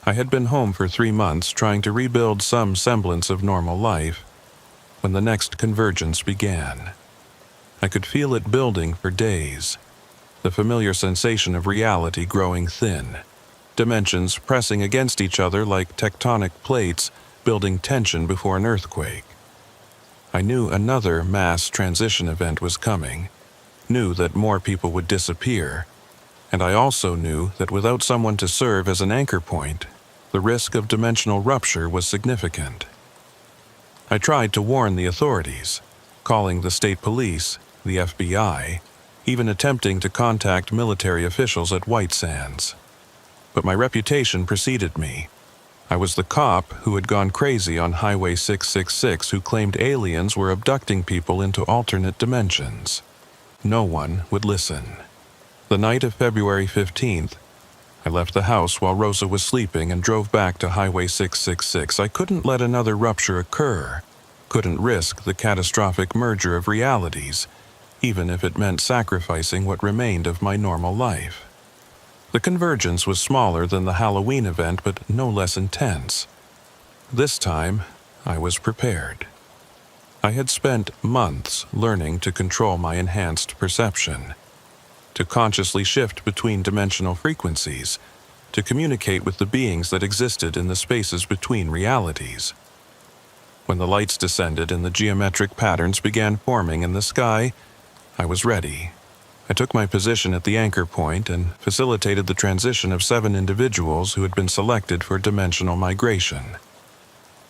Speaker 1: I had been home for 3 months trying to rebuild some semblance of normal life when the next convergence began. I could feel it building for days, the familiar sensation of reality growing thin, dimensions pressing against each other like tectonic plates building tension before an earthquake. I knew another mass transition event was coming, knew that more people would disappear, and I also knew that without someone to serve as an anchor point, the risk of dimensional rupture was significant. I tried to warn the authorities, calling the state police, the FBI, even attempting to contact military officials at White Sands. But my reputation preceded me. I was the cop who had gone crazy on Highway 666 who claimed aliens were abducting people into alternate dimensions. No one would listen. The night of February 15th, I left the house while Rosa was sleeping and drove back to Highway 666. I couldn't let another rupture occur, couldn't risk the catastrophic merger of realities, even if it meant sacrificing what remained of my normal life. The convergence was smaller than the Halloween event, but no less intense. This time, I was prepared. I had spent months learning to control my enhanced perception, to consciously shift between dimensional frequencies, to communicate with the beings that existed in the spaces between realities. When the lights descended and the geometric patterns began forming in the sky, I was ready. I took my position at the anchor point and facilitated the transition of 7 individuals who had been selected for dimensional migration.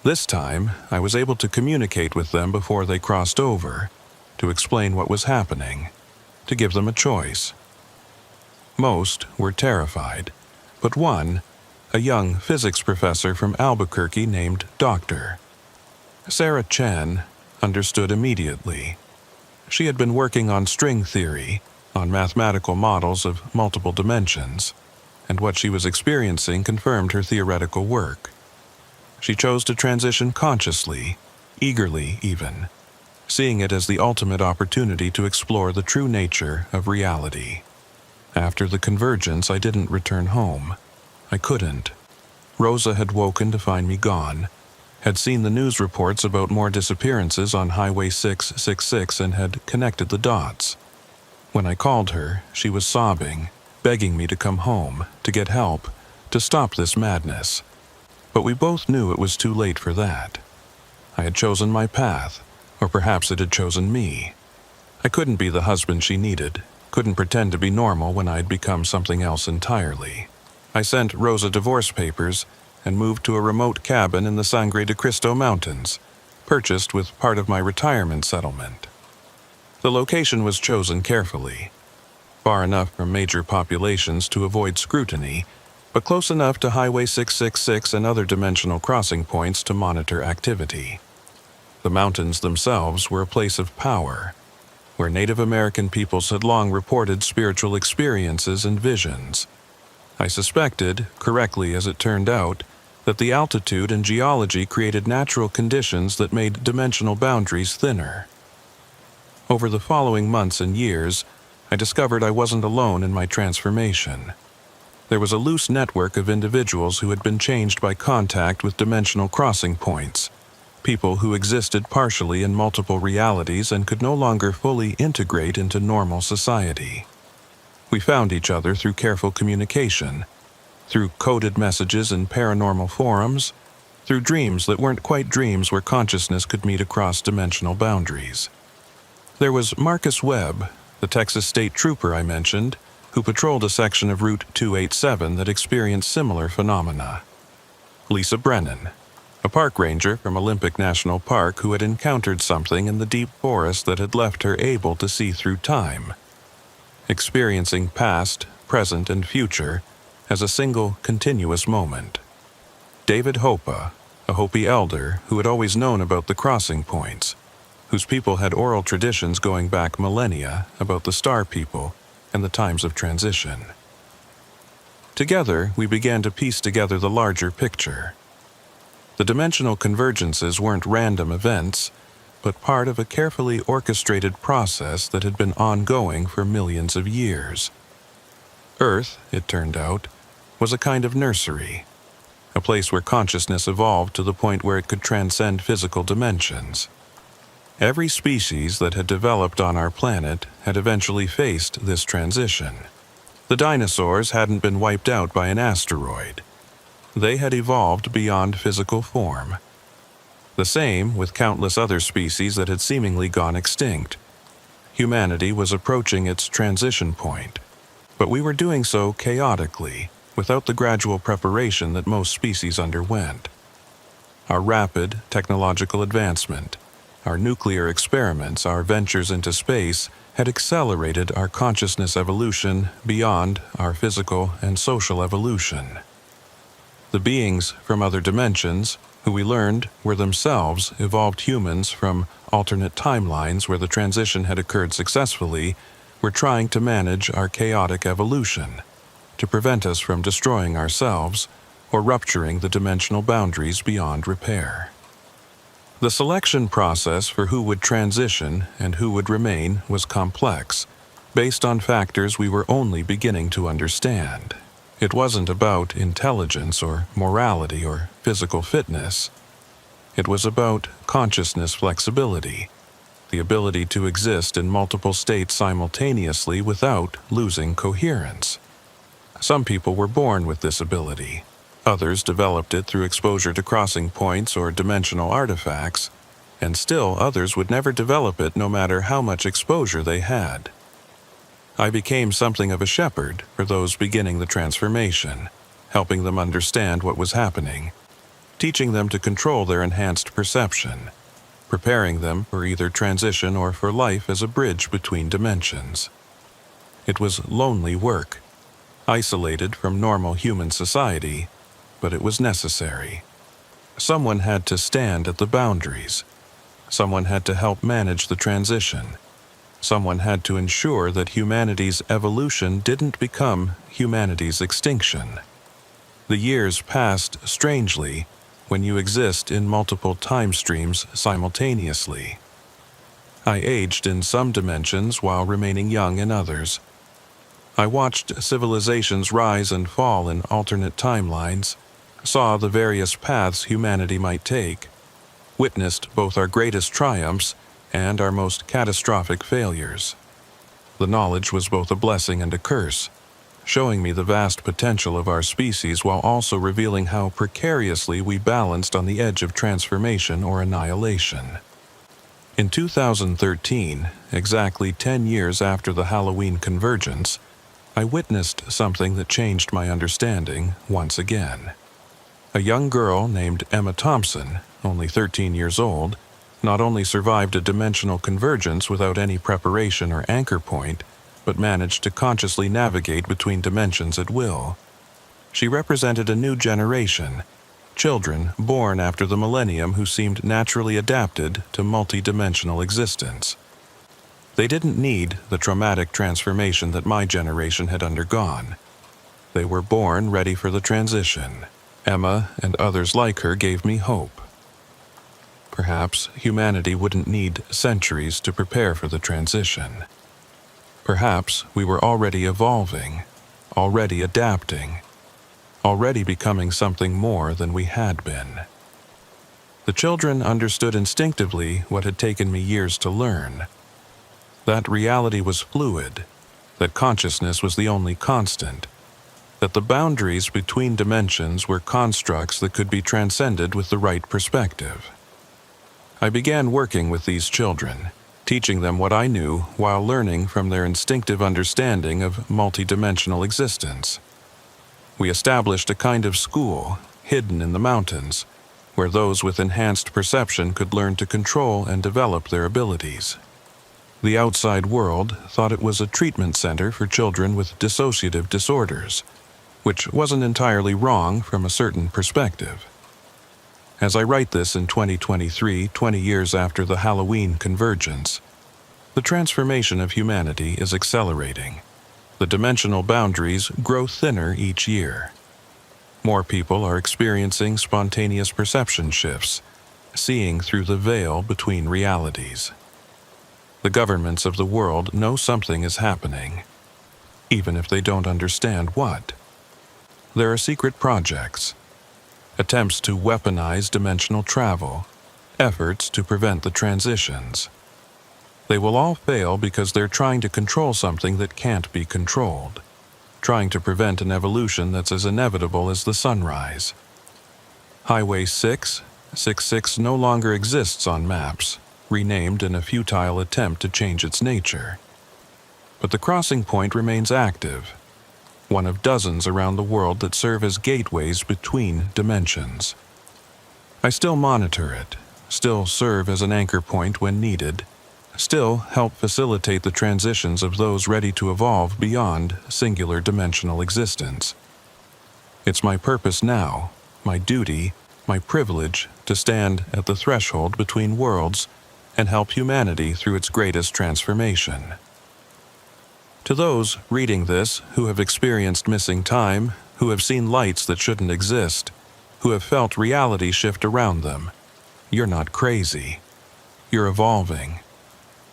Speaker 1: This time, I was able to communicate with them before they crossed over, to explain what was happening, to give them a choice. Most were terrified, but one, a young physics professor from Albuquerque named Dr. Sarah Chen, understood immediately. She had been working on string theory, on mathematical models of multiple dimensions, and what she was experiencing confirmed her theoretical work. She chose to transition consciously, eagerly even, seeing it as the ultimate opportunity to explore the true nature of reality. After the convergence, I didn't return home. I couldn't. Rosa had woken to find me gone, had seen the news reports about more disappearances on Highway 666 and had connected the dots. When I called her, she was sobbing, begging me to come home, to get help, to stop this madness. But we both knew it was too late for that. I had chosen my path, or perhaps it had chosen me. I couldn't be the husband she needed, couldn't pretend to be normal when I had become something else entirely. I sent Rosa divorce papers and moved to a remote cabin in the Sangre de Cristo Mountains, purchased with part of my retirement settlement. The location was chosen carefully, far enough from major populations to avoid scrutiny, but close enough to Highway 666 and other dimensional crossing points to monitor activity. The mountains themselves were a place of power, where Native American peoples had long reported spiritual experiences and visions. I suspected, correctly as it turned out, that the altitude and geology created natural conditions that made dimensional boundaries thinner. Over the following months and years, I discovered I wasn't alone in my transformation. There was a loose network of individuals who had been changed by contact with dimensional crossing points, people who existed partially in multiple realities and could no longer fully integrate into normal society. We found each other through careful communication, through coded messages in paranormal forums, through dreams that weren't quite dreams where consciousness could meet across dimensional boundaries. There was Marcus Webb, the Texas State Trooper I mentioned, who patrolled a section of Route 287 that experienced similar phenomena. Lisa Brennan, a park ranger from Olympic National Park who had encountered something in the deep forest that had left her able to see through time, experiencing past, present, and future as a single continuous moment. David Hopa, a Hopi elder who had always known about the crossing points, whose people had oral traditions going back millennia about the star people and the times of transition. Together, we began to piece together the larger picture. The dimensional convergences weren't random events, but part of a carefully orchestrated process that had been ongoing for millions of years. Earth, it turned out, was a kind of nursery, a place where consciousness evolved to the point where it could transcend physical dimensions. Every species that had developed on our planet had eventually faced this transition. The dinosaurs hadn't been wiped out by an asteroid. They had evolved beyond physical form. The same with countless other species that had seemingly gone extinct. Humanity was approaching its transition point, but we were doing so chaotically, without the gradual preparation that most species underwent. Our rapid technological advancement, our nuclear experiments, our ventures into space had accelerated our consciousness evolution beyond our physical and social evolution. The beings from other dimensions, who we learned were themselves evolved humans from alternate timelines where the transition had occurred successfully, were trying to manage our chaotic evolution, to prevent us from destroying ourselves or rupturing the dimensional boundaries beyond repair. The selection process for who would transition and who would remain was complex, based on factors we were only beginning to understand. It wasn't about intelligence or morality or physical fitness. It was about consciousness flexibility, the ability to exist in multiple states simultaneously without losing coherence. Some people were born with this ability. Others developed it through exposure to crossing points or dimensional artifacts, and still others would never develop it no matter how much exposure they had. I became something of a shepherd for those beginning the transformation, helping them understand what was happening, teaching them to control their enhanced perception, preparing them for either transition or for life as a bridge between dimensions. It was lonely work, isolated from normal human society, but it was necessary. Someone had to stand at the boundaries. Someone had to help manage the transition. Someone had to ensure that humanity's evolution didn't become humanity's extinction. The years passed strangely when you exist in multiple time streams simultaneously. I aged in some dimensions while remaining young in others. I watched civilizations rise and fall in alternate timelines, saw the various paths humanity might take, witnessed both our greatest triumphs and our most catastrophic failures. The knowledge was both a blessing and a curse, showing me the vast potential of our species while also revealing how precariously we balanced on the edge of transformation or annihilation. In 2013, exactly 10 years after the Halloween convergence, I witnessed something that changed my understanding once again. A young girl named Emma Thompson, only 13 years old, not only survived a dimensional convergence without any preparation or anchor point, but managed to consciously navigate between dimensions at will. She represented a new generation, children born after the millennium who seemed naturally adapted to multi-dimensional existence. They didn't need the traumatic transformation that my generation had undergone. They were born ready for the transition. Emma and others like her gave me hope. Perhaps humanity wouldn't need centuries to prepare for the transition. Perhaps we were already evolving, already adapting, already becoming something more than we had been. The children understood instinctively what had taken me years to learn. That reality was fluid, that consciousness was the only constant, that the boundaries between dimensions were constructs that could be transcended with the right perspective. I began working with these children, teaching them what I knew while learning from their instinctive understanding of multidimensional existence. We established a kind of school, hidden in the mountains, where those with enhanced perception could learn to control and develop their abilities. The outside world thought it was a treatment center for children with dissociative disorders, which wasn't entirely wrong from a certain perspective. As I write this in 2023, 20 years after the Halloween convergence, the transformation of humanity is accelerating. The dimensional boundaries grow thinner each year. More people are experiencing spontaneous perception shifts, seeing through the veil between realities. The governments of the world know something is happening, even if they don't understand what. There are secret projects, attempts to weaponize dimensional travel, efforts to prevent the transitions. They will all fail because they're trying to control something that can't be controlled, trying to prevent an evolution that's as inevitable as the sunrise. Highway 666 no longer exists on maps, renamed in a futile attempt to change its nature. But the crossing point remains active, one of dozens around the world that serve as gateways between dimensions. I still monitor it, still serve as an anchor point when needed, still help facilitate the transitions of those ready to evolve beyond singular dimensional existence. It's my purpose now, my duty, my privilege to stand at the threshold between worlds and help humanity through its greatest transformation. To those reading this who have experienced missing time, who have seen lights that shouldn't exist, who have felt reality shift around them, you're not crazy. You're evolving.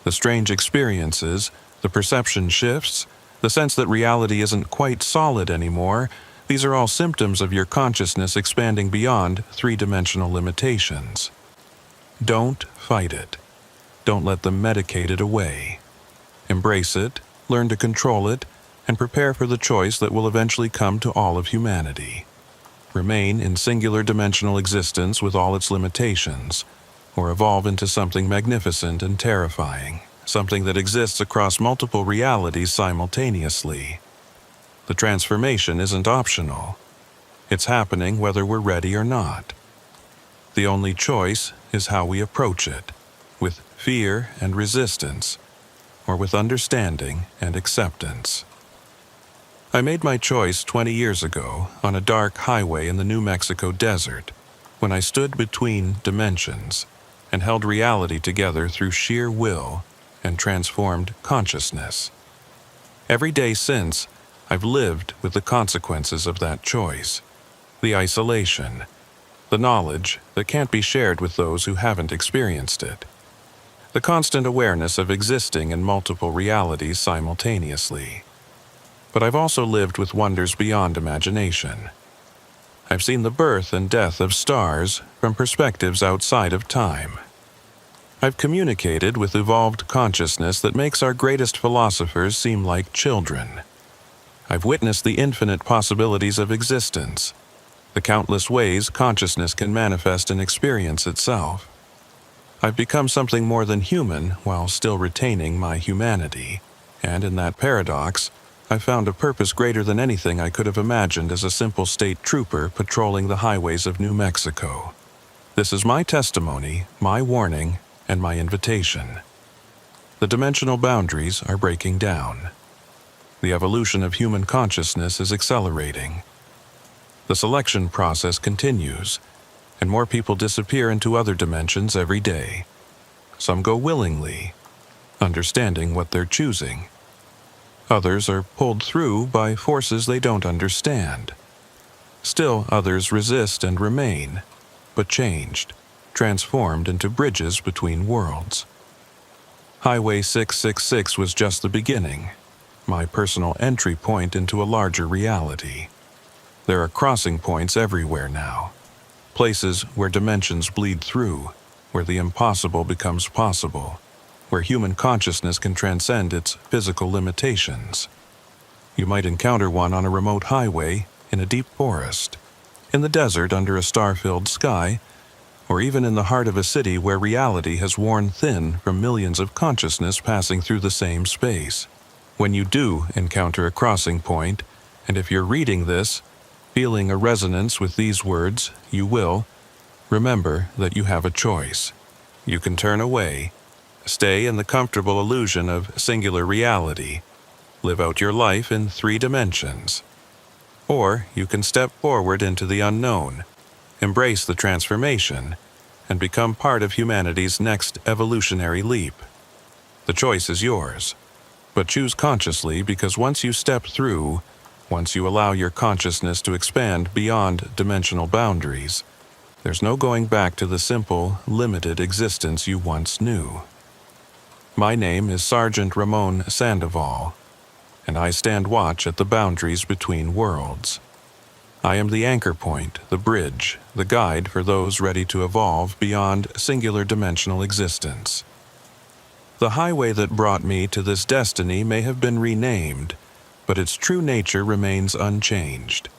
Speaker 1: The strange experiences, the perception shifts, the sense that reality isn't quite solid anymore, these are all symptoms of your consciousness expanding beyond three-dimensional limitations. Don't fight it. Don't let them medicate it away. Embrace it, learn to control it, and prepare for the choice that will eventually come to all of humanity. Remain in singular dimensional existence with all its limitations, or evolve into something magnificent and terrifying, something that exists across multiple realities simultaneously. The transformation isn't optional. It's happening whether we're ready or not. The only choice is how we approach it, with fear and resistance, or with understanding and acceptance. I made my choice 20 years ago on a dark highway in the New Mexico desert, when I stood between dimensions and held reality together through sheer will, and transformed consciousness. Every day since, I've lived with the consequences of that choice. The isolation, the knowledge that can't be shared with those who haven't experienced it. The constant awareness of existing in multiple realities simultaneously. But I've also lived with wonders beyond imagination. I've seen the birth and death of stars from perspectives outside of time. I've communicated with evolved consciousness that makes our greatest philosophers seem like children. I've witnessed the infinite possibilities of existence, the countless ways consciousness can manifest and experience itself. I've become something more than human while still retaining my humanity, and in that paradox, I've found a purpose greater than anything I could have imagined as a simple state trooper patrolling the highways of New Mexico. This is my testimony, my warning, and my invitation. The dimensional boundaries are breaking down. The evolution of human consciousness is accelerating. The selection process continues, and more people disappear into other dimensions every day. Some go willingly, understanding what they're choosing. Others are pulled through by forces they don't understand. Still others resist and remain, but changed, transformed into bridges between worlds. Highway 666 was just the beginning, my personal entry point into a larger reality. There are crossing points everywhere now. Places where dimensions bleed through, where the impossible becomes possible, where human consciousness can transcend its physical limitations. You might encounter one on a remote highway, in a deep forest, in the desert under a star-filled sky, or even in the heart of a city where reality has worn thin from millions of consciousness passing through the same space. When you do encounter a crossing point, and if you're reading this, feeling a resonance with these words, you will remember that you have a choice. You can turn away, stay in the comfortable illusion of singular reality, live out your life in 3 dimensions. Or you can step forward into the unknown, embrace the transformation, and become part of humanity's next evolutionary leap. The choice is yours, but choose consciously, because once you step through, once you allow your consciousness to expand beyond dimensional boundaries, there's no going back to the simple, limited existence you once knew. My name is Sergeant Ramon Sandoval, and I stand watch at the boundaries between worlds. I am the anchor point, the bridge, the guide for those ready to evolve beyond singular dimensional existence. The highway that brought me to this destiny may have been renamed, but its true nature remains unchanged.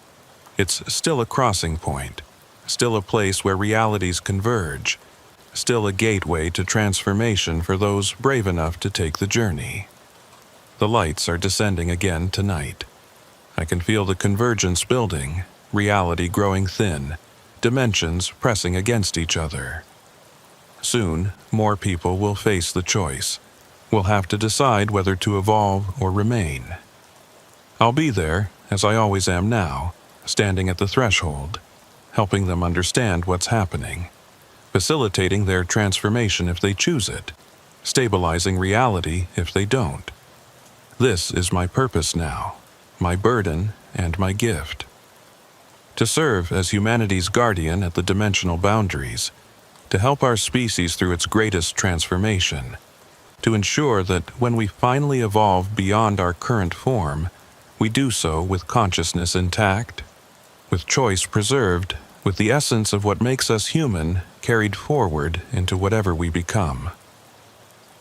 Speaker 1: It's still a crossing point, still a place where realities converge, still a gateway to transformation for those brave enough to take the journey. The lights are descending again tonight. I can feel the convergence building, reality growing thin, dimensions pressing against each other. Soon, more people will face the choice. We'll have to decide whether to evolve or remain. I'll be there, as I always am now, standing at the threshold, helping them understand what's happening, facilitating their transformation if they choose it, stabilizing reality if they don't. This is my purpose now, my burden and my gift. To serve as humanity's guardian at the dimensional boundaries, to help our species through its greatest transformation, to ensure that when we finally evolve beyond our current form, we do so with consciousness intact, with choice preserved, with the essence of what makes us human carried forward into whatever we become.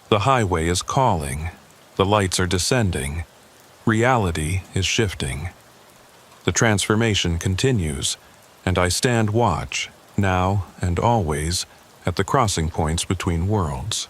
Speaker 1: The highway is calling, the lights are descending, reality is shifting. The transformation continues, and I stand watch, now and always, at the crossing points between worlds.